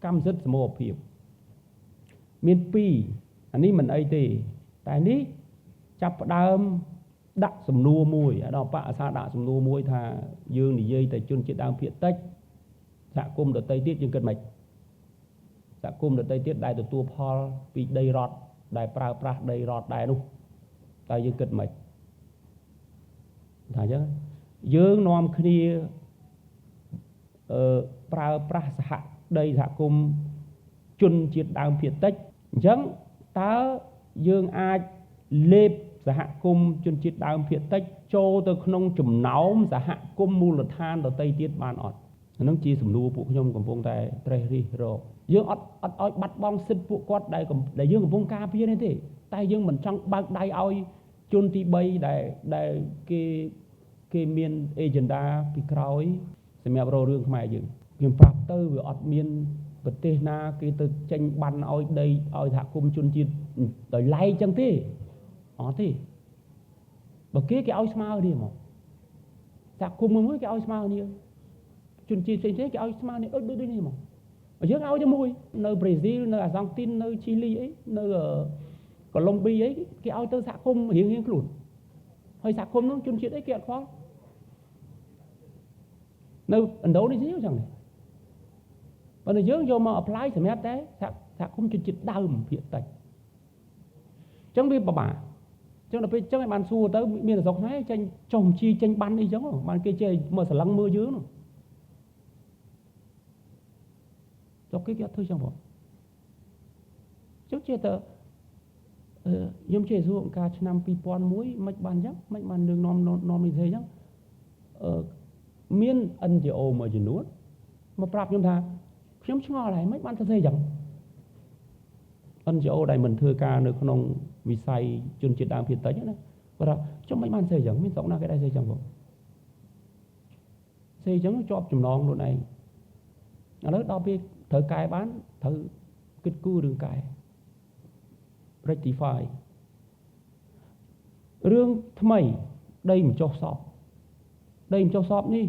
កម្មសិទ្ធិសមរភាពមាន2អានេះមិនអីទេតែនេះចាប់ផ្ដើមដាក់សំណួរមួយដល់បកអាសាដាក់សំណួរមួយថាយើងនិយាយតែជនជាតិដើមភាគតិចសហគមន៍ដទៃទៀតយើងគិតមិនសហគមន៍ដទៃទៀតដែលទទួលផលពីដីរដ្ឋដែលប្រើប្រាស់ដីរដ្ឋដែរនោះតែយើងគិតមិនថាអញ្ចឹងយើងនាំគ្នាប្រើប្រាស់ដីសហគមន៍ជនជាតិដើមភាគតិចអញ្ចឹងតើយើងអាចលេបសហគមន៍ជនជាតិដើមភាគតិចចូលទៅក្នុងចំណោមសហគមន៍មូលដ្ឋានដទៃទៀតបានអត់អានឹងជាសំណួរពួកខ្ញុំកំពុងតែត្រេះរិះរកយើងអត់ឲ្យបាត់បង់សិទ្ធិពួកគាត់ដែលយើងកំពុងការពារនេះទេតែយើងមិនចង់បើកដៃឲ្យជនទី3ដែលគេមាន agenda ពីក្រោយសម្រាប់រករឿងខ្មែរយើងប្រាប់ទៅវាអត់មានប្រទេសណាគេទៅចេញបានឲ្យដីឲ្យសហគមន៍ជនជាតិដោយឡែកចឹងទេអត់ទេបើគេឲ្យស្មើគ្នាមកសហគមន៍មួយគេឲ្យស្មើគ្នាជនជាតិផ្សេងៗគេឲ្យស្មើគ្នាដូចនេះមកយើងឲ្យតែមួយនៅប្រេស៊ីលនៅអាសង់ទីននៅឈីលីអីនៅកូឡុំប៊ីអីគេឲ្យទៅសហគមន៍រៀងខ្លួនហើយសហគមន៍នោះជនជាតិអីគេអត់ខ្វល់នៅឥណ្ឌូនេស៊ីអញ្ចឹងប៉ុន្តែយើងយកមក apply សម្រាប់តែសហគមន៍ជនជាតិដើមភាគតិចអញ្ចឹងវាពិបាកអញ្ចឹងដល់ពេលអញ្ចឹងឲ្យបានសួរទៅមានតែស្រុកខ្មែរចេញចុះជីចេញបានអីអញ្ចឹងបានគេចេះមកស្រឡឹងមើលយើងនោះចុះគេអត់ធ្វើអញ្ចឹងបងចុះចេះតែខ្ញុំចេះសួរអង្គការឆ្នាំ2001មិនបានអញ្ចឹងមិនបានរឿងនាំនេះទេអញ្ចឹងមាន NGO មួយចំនួនមកប្រាប់ខ្ញុំថាខ្ញុំឆ្ងល់ហើយមិនបានទៅទេអញ្ចឹង NGO ដែលមិនធ្វើការនៅក្នុងវិស័យជនជាតិដើមភាគតិចណាគាត់ថាខ្ញុំមិនបានទេអញ្ចឹងមានស្រុកណាគេដែរទេអញ្ចឹងបងទេអញ្ចឹងជាប់ចំណងខ្លួនឯងឥឡូវដល់ពេលត្រូវកែបានត្រូវគិតគូររឿងកែ rectify រឿងថ្មីដីមិនចុះសពដីមិនចុះសពនេះ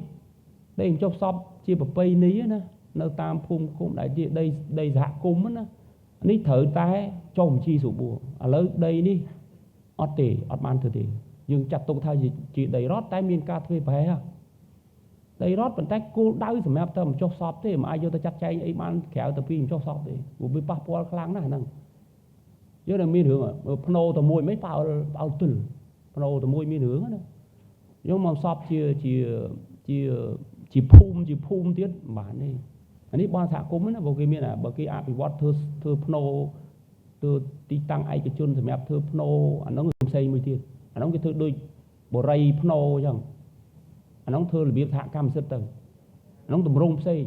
ដីមិនចុះសពជាប្រពៃណីណានៅតាមភូមិឃុំដែលជាដីសហគមន៍ណានេះត្រូវតែចុះបញ្ជីស្រួលបួរឥឡូវដីនេះអត់ទេអត់បានធ្វើទេយើងចាត់ទុកថាជាដីរដ្ឋតែមានការធ្វើប្រហែលដីរដ្ឋប៉ុន្តែគោលដៅសម្រាប់តែមិនចុះសពទេមិនអាចយកទៅចាត់ចែងអីបានក្រៅទៅពីមិនចុះសពទេព្រោះវាប៉ះពាល់ខ្លាំងណាស់ហ្នឹងយើងនឹងមានរឿងភ្នោតែមួយមិនផ្អើលទិលភ្នោតែមួយមានរឿងណាយើងមកសពជាភូមិទៀតមិនបានទេអានេះបងសហគមន៍ណាបើគេមានបើគេអភិវឌ្ឍធ្វើភ្នោធ្វើទីតាំងឯកជនសម្រាប់ធ្វើភ្នោអាហ្នឹងផ្សេងមួយទៀតអាហ្នឹងគេធ្វើដូចបរិយភ្នោអញ្ចឹងអាហ្នឹងធ្វើរបៀបសហកម្មសិទ្ធិទៅអាហ្នឹងតម្រង់ផ្សេង